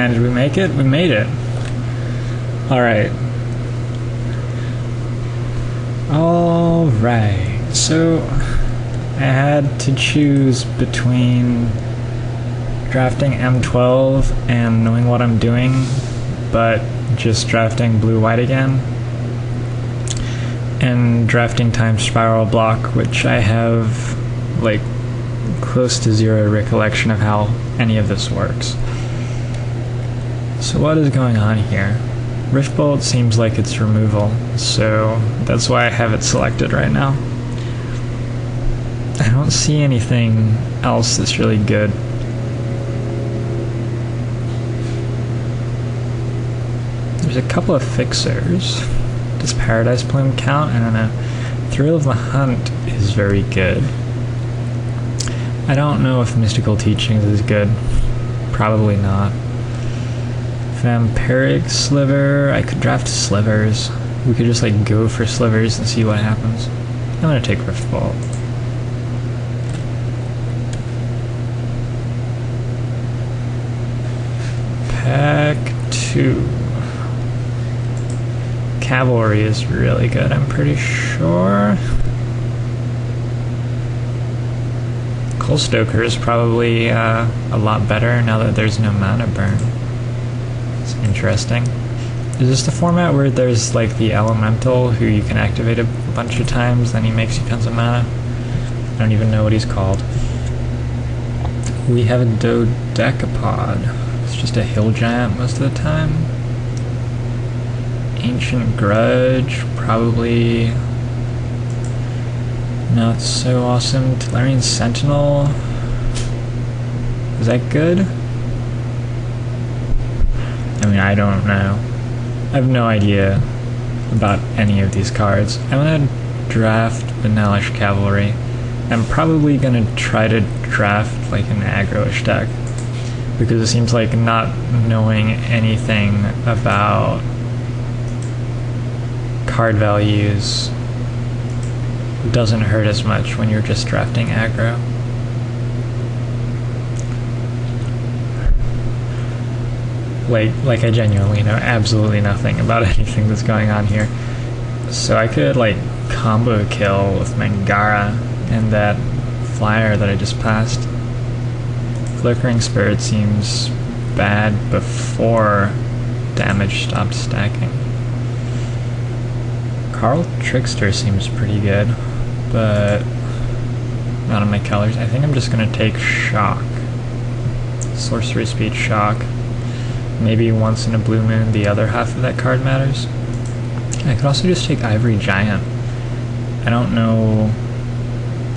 man, did we make it? We made it. Alright. Alright, so I had to choose between drafting M12 and knowing what I'm doing, but just drafting blue-white again, and drafting time spiral block, which I have like close to zero recollection of how any of this works. So what is going on here? Rift Bolt seems like it's removal, so that's why I have it selected right now. I don't see anything else that's really good. There's a couple of fixers. Does Paradise Plume count? I don't know. Thrill of the Hunt is very good. I don't know if Mystical Teachings is good. Probably not. Vampiric Sliver. I could draft Slivers. We could just like go for Slivers and see what happens. I'm gonna take Rift Bolt. Pack 2. Cavalry is really good, I'm pretty sure. Coal Stoker is probably a lot better now that there's no mana burn. It's interesting. Is this the format where there's like the elemental who you can activate a bunch of times, then he makes you tons of mana? I don't even know what he's called. We have a Dodecapod. It's just a hill giant most of the time. Ancient Grudge, probably not so awesome. Tellurian Sentinel, is that good? I mean, I don't know. I have no idea about any of these cards. I'm gonna draft Vanillish Cavalry. I'm probably gonna try to draft like an aggro-ish deck, because it seems like not knowing anything about card values doesn't hurt as much when you're just drafting aggro. Like I genuinely know absolutely nothing about anything that's going on here. So I could like combo kill with Mangara and that flyer that I just passed. Flickering Spirit seems bad before damage stopped stacking. Carl Trickster seems pretty good, but not on my colors. I think I'm just gonna take Shock. Sorcery Speed Shock. Maybe once in a blue moon the other half of that card matters. I could also just take Ivory Giant. I don't know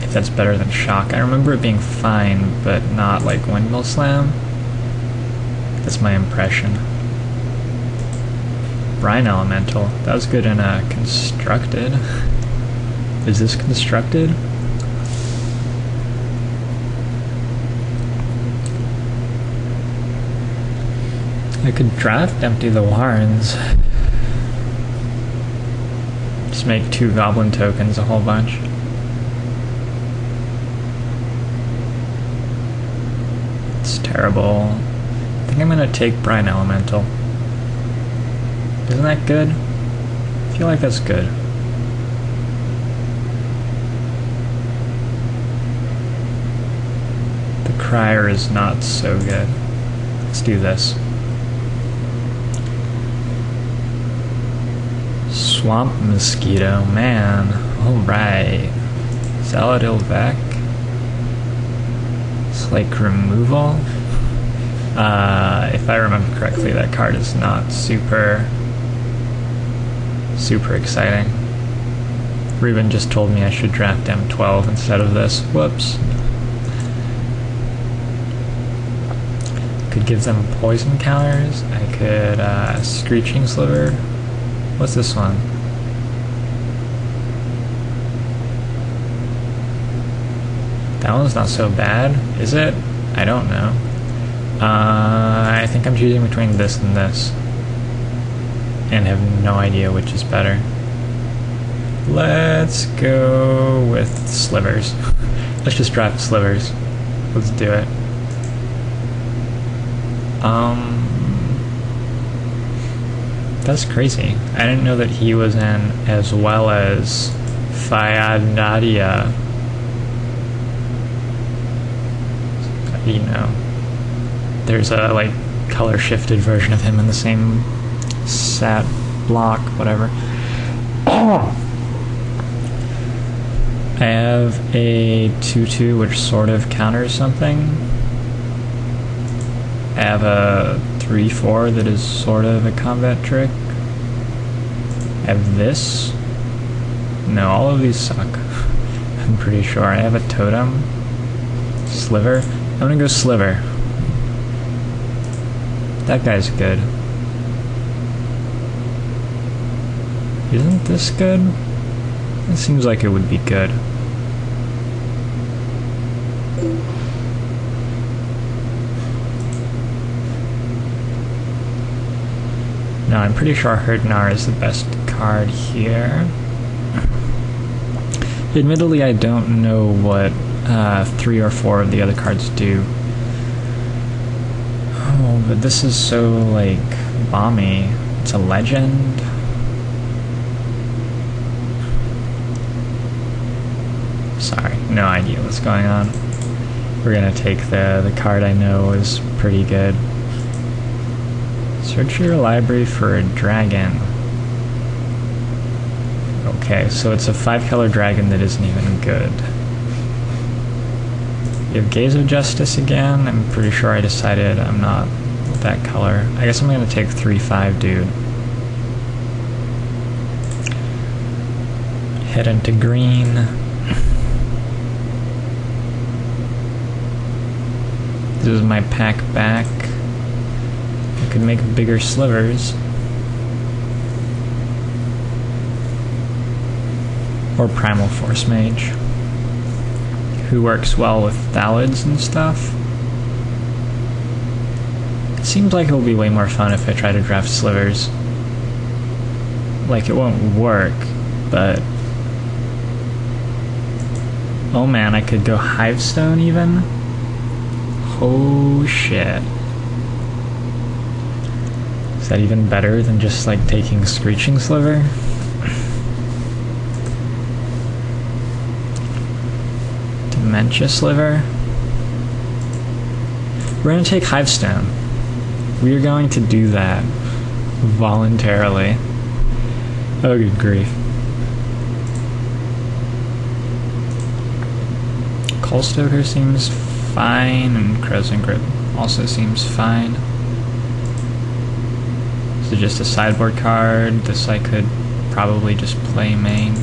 if that's better than Shock. I remember it being fine, but not like Windmill Slam. That's my impression. Brine Elemental. That was good in Constructed. Is this Constructed? I could draft Empty the Warrens. Just make 2 Goblin tokens a whole bunch. It's terrible. I think I'm gonna take Brine Elemental. Isn't that good? I feel like that's good. The Crier is not so good. Let's do this. Swamp Mosquito, man. Alright. Saladil Vec. It's like removal. If I remember correctly, that card is not super exciting. Ruben just told me I should draft M12 instead of this. Whoops. Could give them poison counters. I could Screeching Sliver. What's this one? That one's not so bad, is it? I don't know. I think I'm choosing between this and this, and have no idea which is better. Let's go with Slivers. Let's just draft Slivers. Let's do it. That's crazy. I didn't know that he was in as well as Fayad Nadia. You know, there's a like color shifted version of him in the same set block, whatever. I have a 2-2 which sort of counters something. I have a 3-4 that is sort of a combat trick. I have this. No, all of these suck. I'm pretty sure. I have a totem. Sliver. I'm gonna go Sliver. That guy's good. Isn't this good? It seems like it would be good. No, I'm pretty sure Herdnar is the best card here. Admittedly, I don't know what 3 or 4 of the other cards do. Oh, but this is so, like, bomby. It's a legend. Sorry, no idea what's going on. We're gonna take the card I know is pretty good. Search your library for a dragon. Okay, so it's a 5-color dragon that isn't even good. You have Gaze of Justice again. I'm pretty sure I decided I'm not with that color. I guess I'm gonna take 3-5, dude. Head into green. This is my pack back. I could make bigger slivers. Or Primal Force Mage, who works well with Thalids and stuff. It seems like it'll be way more fun if I try to draft slivers. Like, it won't work, but... Oh man, I could go Hivestone even? Oh shit. Is that even better than just like taking Screeching Sliver? Dementia Sliver? We're gonna take Hivestone. We are going to do that voluntarily. Oh good grief. Coalstoker seems fine, and Crescent Grip also seems fine. Is it just a sideboard card? This I could probably just play main.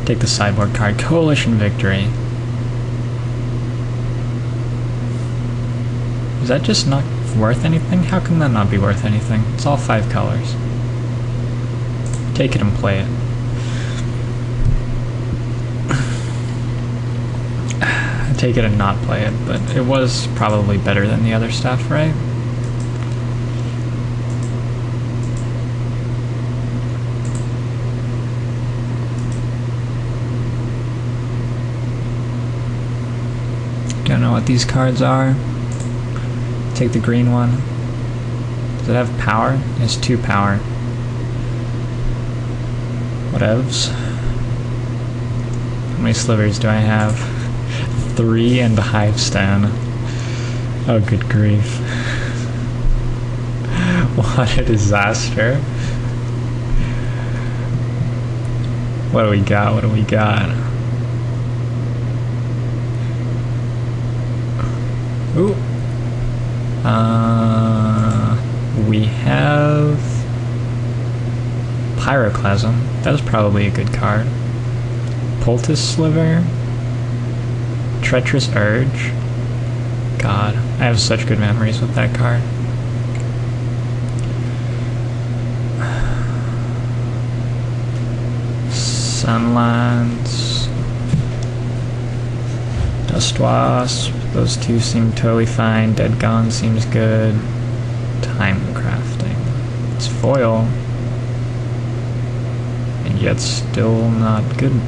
Take the sideboard card. Coalition Victory. Is that just not worth anything? How can that not be worth anything? It's all 5 colors. Take it and play it. Take it and not play it, but it was probably better than the other stuff, right? Don't know what these cards are. Take the green one. Does it have power? It has 2 power. Whatevs. How many slivers do I have? 3 and the Hivestone. Oh, good grief. What a disaster. What do we got? What do we got? Ooh. We have Pyroclasm. That was probably a good card. Poultice Sliver. Treacherous Urge. God, I have such good memories with that card. Sunlands. Dust Wasp. Those 2 seem totally fine. Dead Gone seems good. Time Crafting. It's foil. And yet still not good.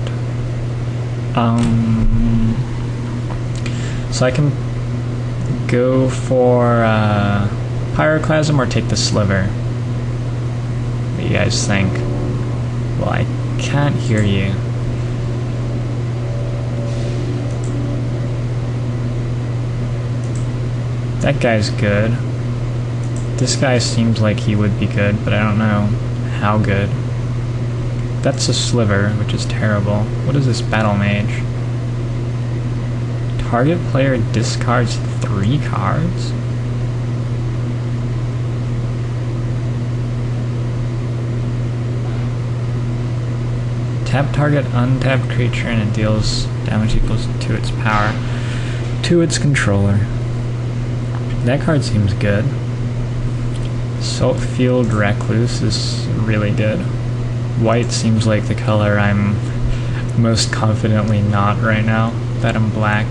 So I can go for Pyroclasm or take the Sliver. you guys think. Well, I can't hear you. That guy's good. This guy seems like he would be good, but I don't know how good. That's a sliver, which is terrible. What is this battle mage? Target player discards 3 cards? Tap target untapped creature and it deals damage equals to its power to its controller. That card seems good. Saltfield Recluse is really good. White seems like the color I'm most confidently not right now, that I'm black.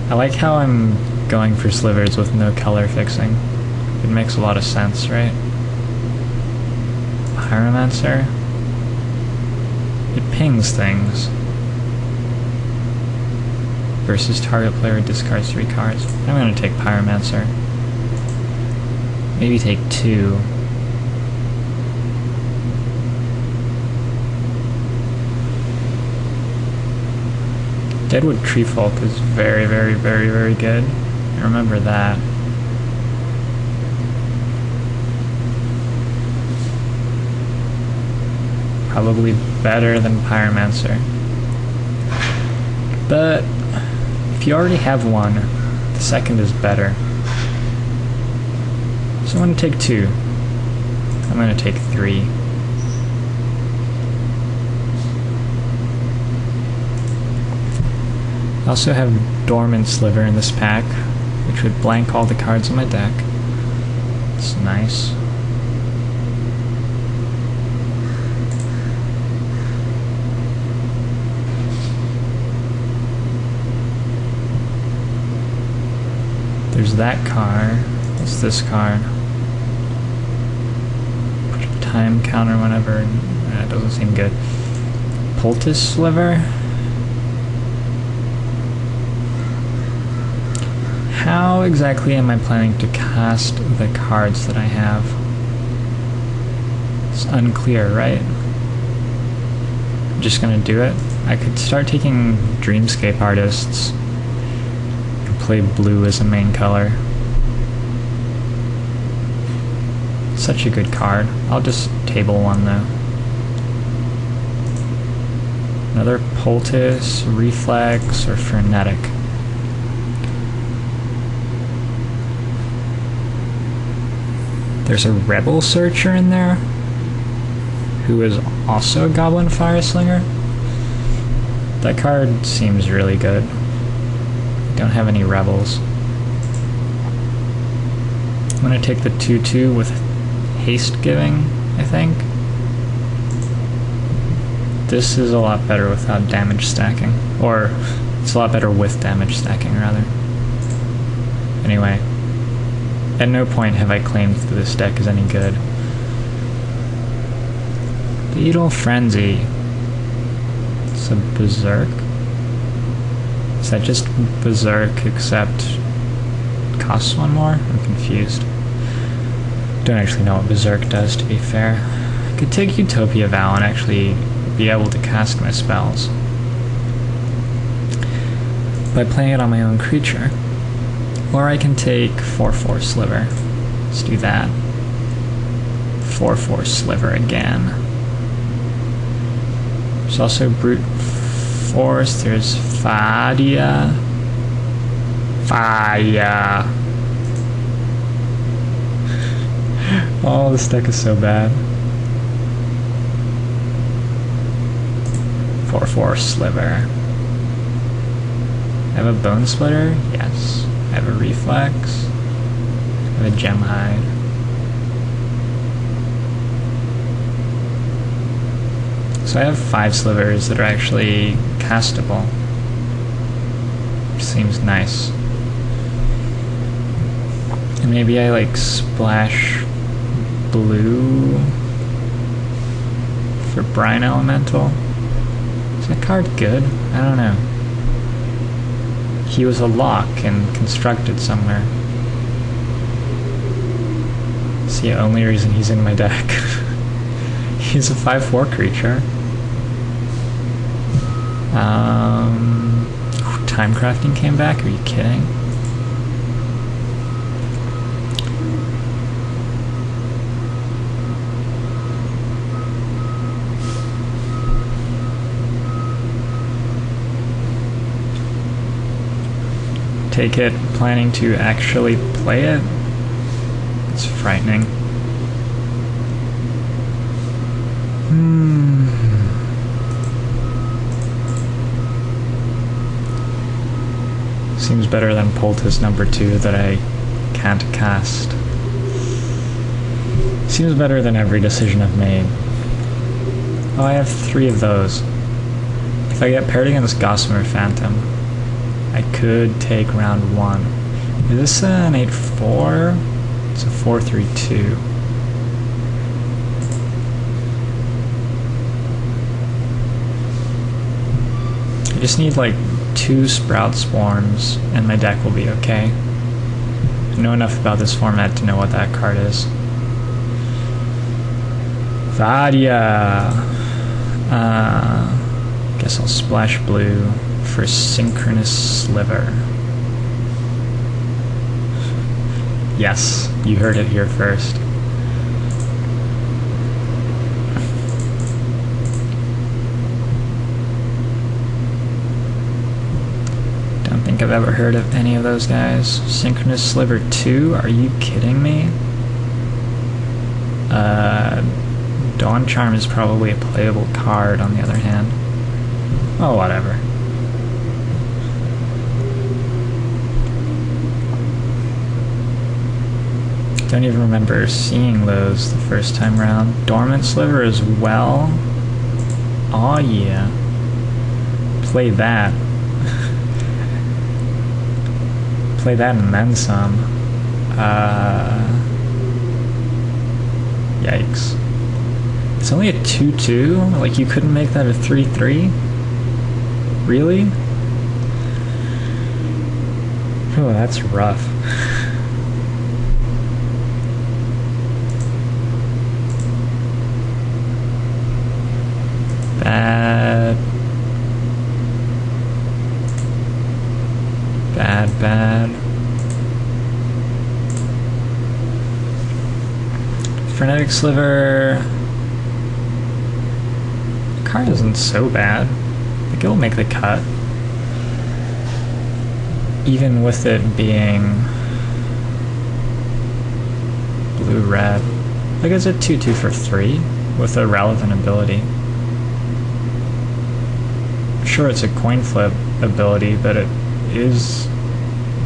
I like how I'm going for slivers with no color fixing. It makes a lot of sense, right? Pyromancer? It pings things. Versus target player discards 3 cards. I'm gonna take Pyromancer. Maybe take 2. Deadwood Treefolk is very, very, very, very good. I remember that. Probably better than Pyromancer. But if you already have one, the second is better. So I'm going to take 2. I'm going to take 3. I also have Dormant Sliver in this pack, which would blank all the cards on my deck. It's nice. There's that card. What's this card? Put a time counter whenever. That doesn't seem good. Poultice Sliver? How exactly am I planning to cast the cards that I have? It's unclear, right? I'm just gonna do it. I could start taking Dreamscape Artists. Play blue as a main color. Such a good card. I'll just table one though. Another Poultice, Reflex, or Frenetic. There's a Rebel Searcher in there who is also a Goblin Fire Slinger. That card seems really good. Don't have any rebels. I'm gonna take the 2/2 with haste giving, I think. This is a lot better without damage stacking. Or, it's a lot better with damage stacking, rather. Anyway, at no point have I claimed that this deck is any good. Beetle Frenzy. It's a Berserk? Is that just Berserk except costs 1 more? I'm confused. Don't actually know what Berserk does, to be fair. I could take Utopia Vow and actually be able to cast my spells by playing it on my own creature. Or I can take 4/4 Sliver. Let's do that. 4/4 Sliver again. There's also Brute Force, there's Fadia. Oh, this deck is so bad. 4/4 Sliver. I have a Bone Splitter? Yes. I have a Reflex. I have a Gem Hide. So I have 5 slivers that are actually castable. Which seems nice. And maybe I like splash blue for Brine Elemental. Is that card good? I don't know. He was a lock and constructed somewhere. It's the only reason he's in my deck. He's a 5/4 creature. Time crafting came back? Are you kidding? Take it, planning to actually play it? It's frightening. Seems better than Poultice number 2 that I can't cast. Seems better than every decision I've made. Oh, I have 3 of those. If I get paired against Gossamer Phantom, I could take round 1. Is this an 8/4? It's a 4/3/2. I just need like 2 Sprout Swarms and my deck will be okay. I know enough about this format to know what that card is. Vadia! Guess I'll splash blue for Synchronous Sliver. Yes, you heard it here first. Don't think I've ever heard of any of those guys. Synchronous Sliver 2? Are you kidding me? Dawn Charm is probably a playable card on the other hand. Oh, whatever. Don't even remember seeing those the first time round. Dormant Sliver as well. Aw, yeah. Play that. Play that and then some. Yikes. It's only a 2/2? Like, you couldn't make that a 3/3? Really? Oh, that's rough. Bad. Bad, bad. Frenetic Sliver. The card isn't so bad. I think it'll make the cut. Even with it being blue-red. Like, it's a 2/2 for 3 with a relevant ability. Sure, it's a coin flip ability, but it is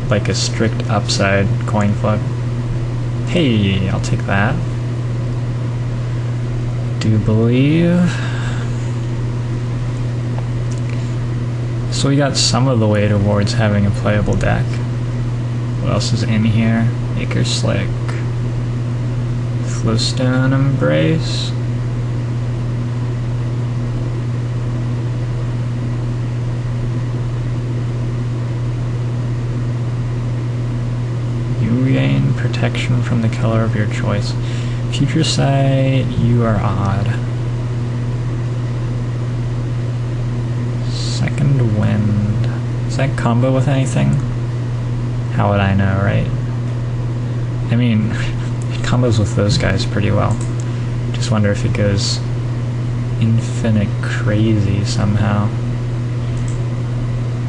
like a strict upside coin flip. Hey, I'll take that. Do believe. So we got some of the way towards having a playable deck. What else is in here? Acre Slick. Flowstone Embrace. You gain protection from the color of your choice. Future Sight, you are odd. Second Wind. Does that combo with anything? How would I know, right? I mean, it combos with those guys pretty well. Just wonder if it goes infinite crazy somehow.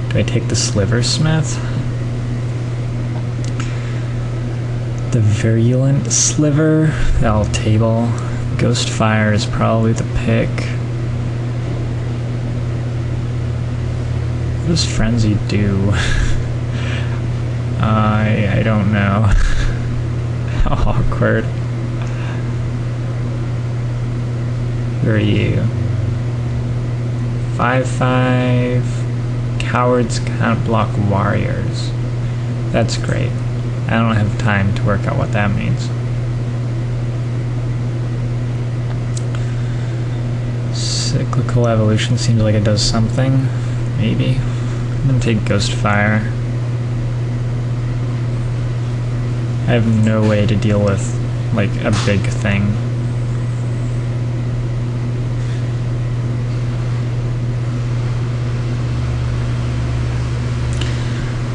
Do I take the Sliversmith? The Virulent Sliver? I'll table. Ghostfire is probably the pick. What does Frenzy do? I don't know. How awkward. Who are you? 5/5. Cowards can't block warriors. That's great. I don't have time to work out what that means. Cyclical Evolution seems like it does something. Maybe. I'm gonna take Ghostfire. I have no way to deal with like a big thing.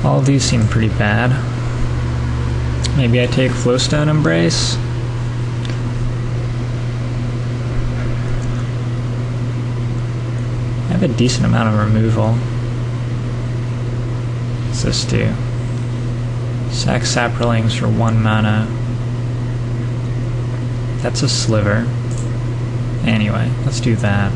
All of these seem pretty bad. Maybe I take Flowstone Embrace. I have a decent amount of removal. What's this do? Sack Saprolings for 1 mana. That's a sliver. Anyway, let's do that.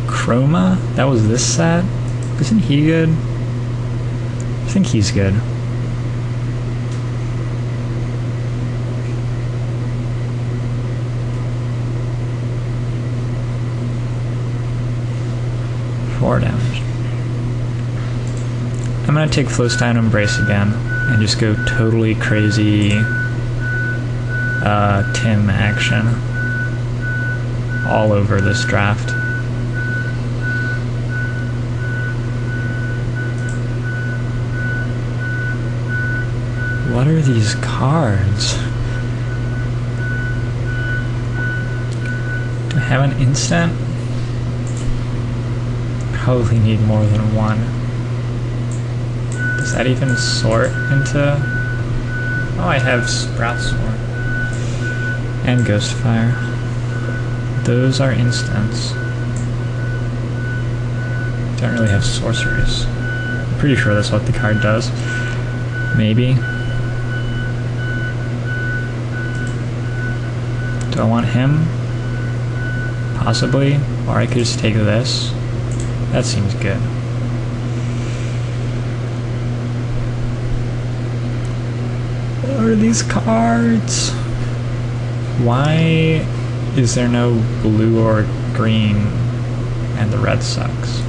Chroma? That was this set? Isn't he good? I think he's good. Four damage. I'm gonna take Flowstone Embrace again and just go totally crazy Tim action all over this draft. What are these cards? Do I have an instant? Probably need more than one. Does that even sort into... Oh, I have Sprout Sword. And Ghostfire. Those are instants. Don't really have sorceries. I'm pretty sure that's what the card does. Maybe. Do I want him? Possibly. Or I could just take this. That seems good. What are these cards? Why is there no blue or green and the red sucks?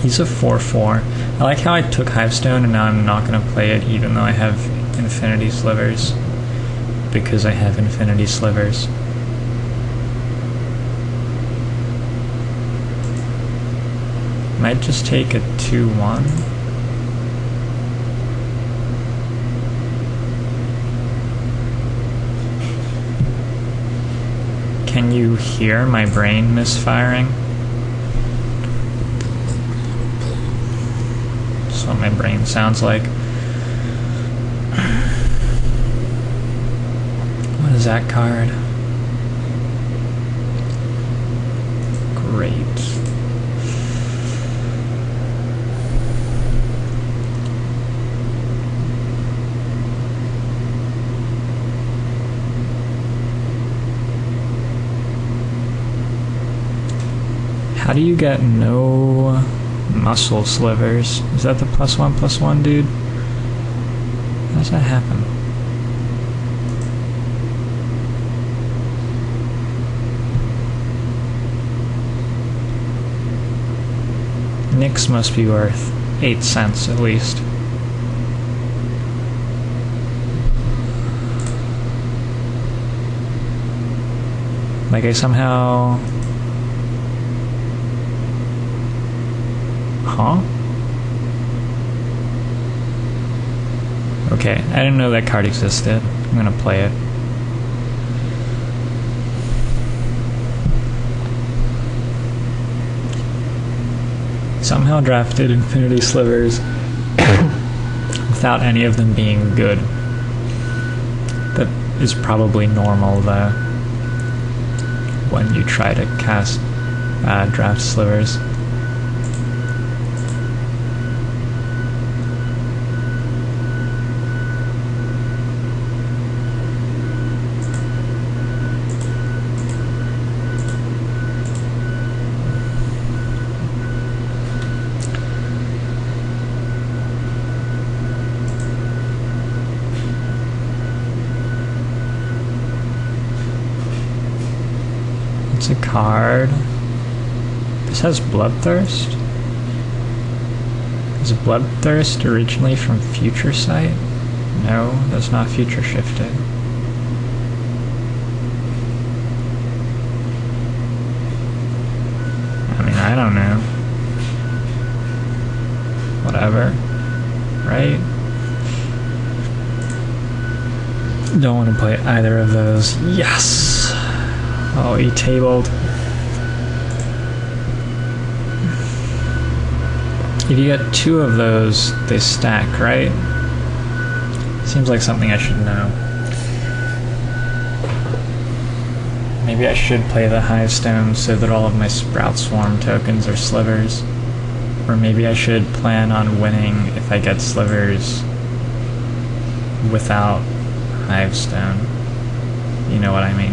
He's a 4/4. I like how I took Hivestone and now I'm not going to play it even though I have Infinity Slivers. Because I have Infinity Slivers. Might just take a 2/1. Can you hear my brain misfiring? That's what my brain sounds like. What is that card? Great. How do you get no muscle slivers? Is that the +1/+1 dude? How does that happen? Nyx must be worth 8 cents at least. Like I somehow... Huh? Okay, I didn't know that card existed. I'm gonna play it. Somehow drafted Infinity Slivers without any of them being good. That is probably normal though when you try to cast draft Slivers. It's a card. This has Bloodthirst? Is Bloodthirst originally from Future Sight? No, that's not future shifted. I don't know. Whatever. Right? Don't want to play either of those. Yes! Oh, he tabled. If you get 2 of those, they stack, right? Seems like something I should know. Maybe I should play the Hive Stone so that all of my Sprout Swarm tokens are slivers. Or maybe I should plan on winning if I get slivers without Hive Stone. You know what I mean.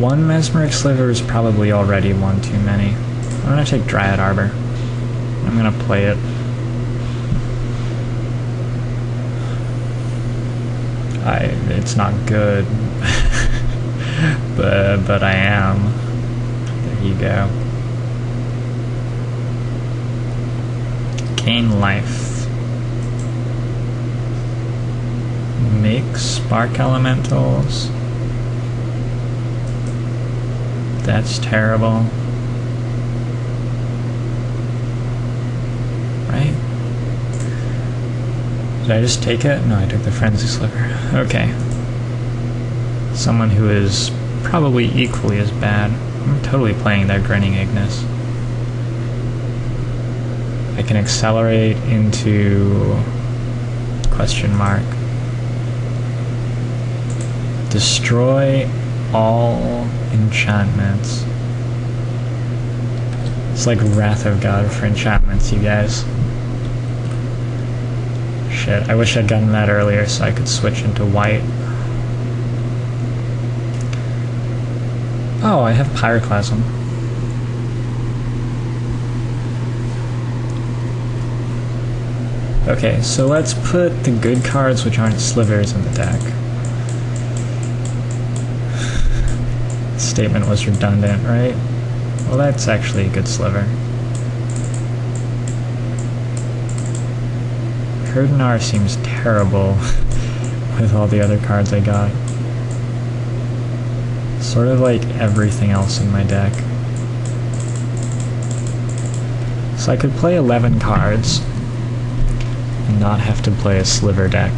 1 Mesmeric Sliver is probably already one too many. I'm gonna take Dryad Arbor. I'm gonna play it. It's not good, but I am. There you go. Gain life. Make Spark Elementals. That's terrible. Right? Did I just take it? No, I took the Frenzy Sliver. Okay. Someone who is probably equally as bad. I'm totally playing their Grinning Ignis. I can accelerate into... question mark. Destroy all enchantments. It's like Wrath of God for enchantments, you guys. Shit, I wish I'd gotten that earlier so I could switch into white. Oh, I have Pyroclasm. Okay, so let's put the good cards which aren't slivers in the deck. Statement was redundant, right? Well, that's actually a good sliver. Herdinar seems terrible with all the other cards I got. Sort of like everything else in my deck. So I could play 11 cards and not have to play a sliver deck.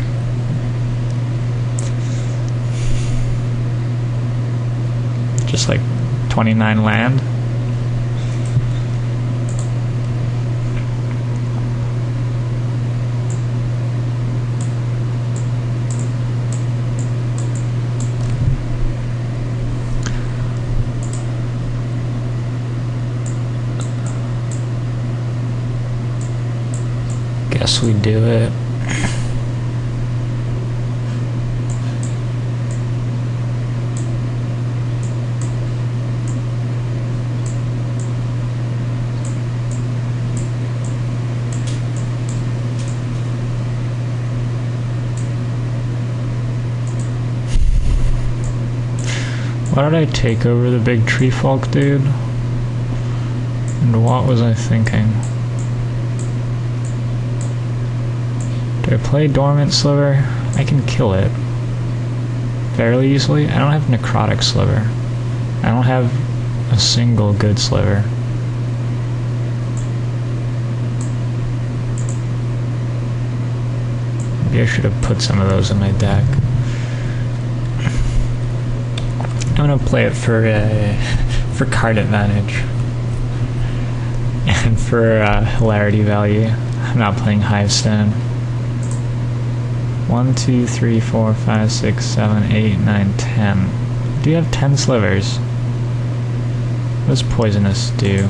Just like 29 land. Guess we do it. Why did I take over the big tree folk dude? And what was I thinking? Do I play Dormant Sliver? I can kill it fairly easily. I don't have Necrotic Sliver. I don't have a single good sliver. Maybe I should have put some of those in my deck. I'm gonna play it for card advantage and for hilarity value. I'm not playing Hivestone. 1, 2, 3, 4, 5, 6, 7, 8, 9, 10. Do you have 10 slivers? What does Poisonous do?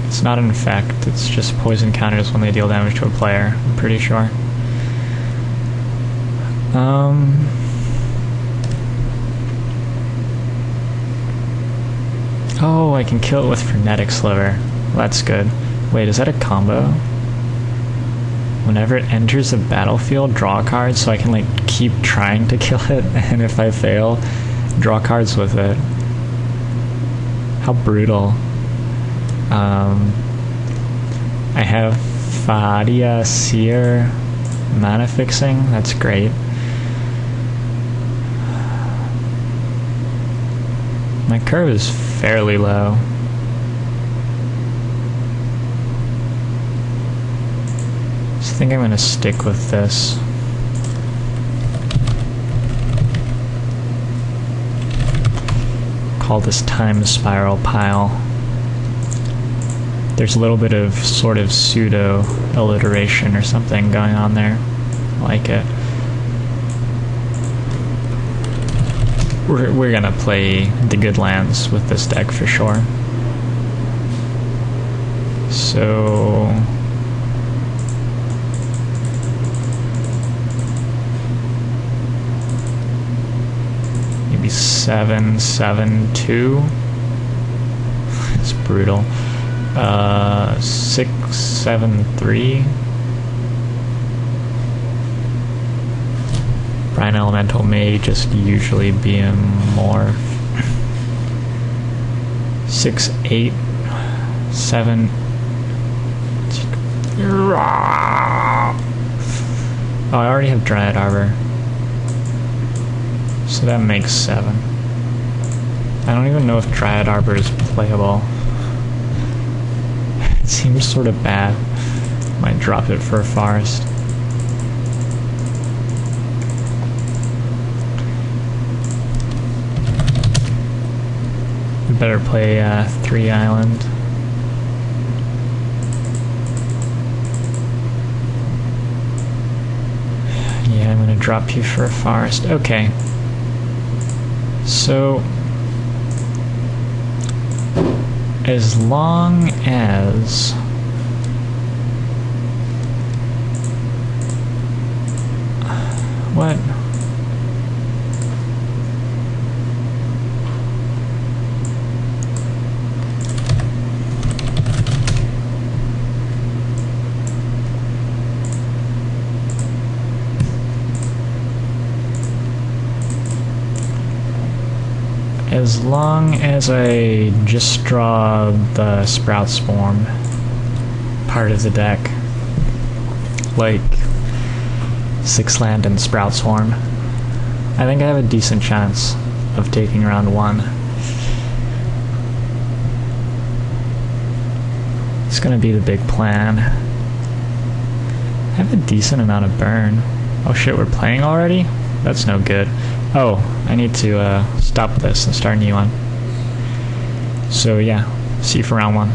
It's not an effect, it's just poison counters when they deal damage to a player, I'm pretty sure. Oh, I can kill it with Frenetic Sliver. Well, that's good. Wait, is that a combo? Whenever it enters the battlefield, draw a card so I can, like, keep trying to kill it, and if I fail, draw cards with it. How brutal. I have Fadia Seer mana fixing. That's great. My curve is fairly low. I think I'm gonna stick with this. Call this time spiral pile. There's a little bit of sort of pseudo alliteration or something going on there. I like it. We're gonna play the good lands with this deck for sure. So maybe 7-7-2. It's brutal. 6-7-3. Brine Elemental may just usually be a morph. 6-8-7. Oh, I already have Dryad Arbor. So that makes 7. I don't even know if Dryad Arbor is playable. It seems sort of bad. Might drop it for a forest. We better play 3 island. Yeah, I'm gonna drop you for a forest. Okay. So as long as what? As long as I just draw the Sprout Swarm part of the deck, like 6 land and Sprout Swarm, I think I have a decent chance of taking round 1. It's gonna be the big plan. I have a decent amount of burn. Oh shit, we're playing already? That's no good. Oh, I need to stop this and start a new one. So yeah, see you for round 1.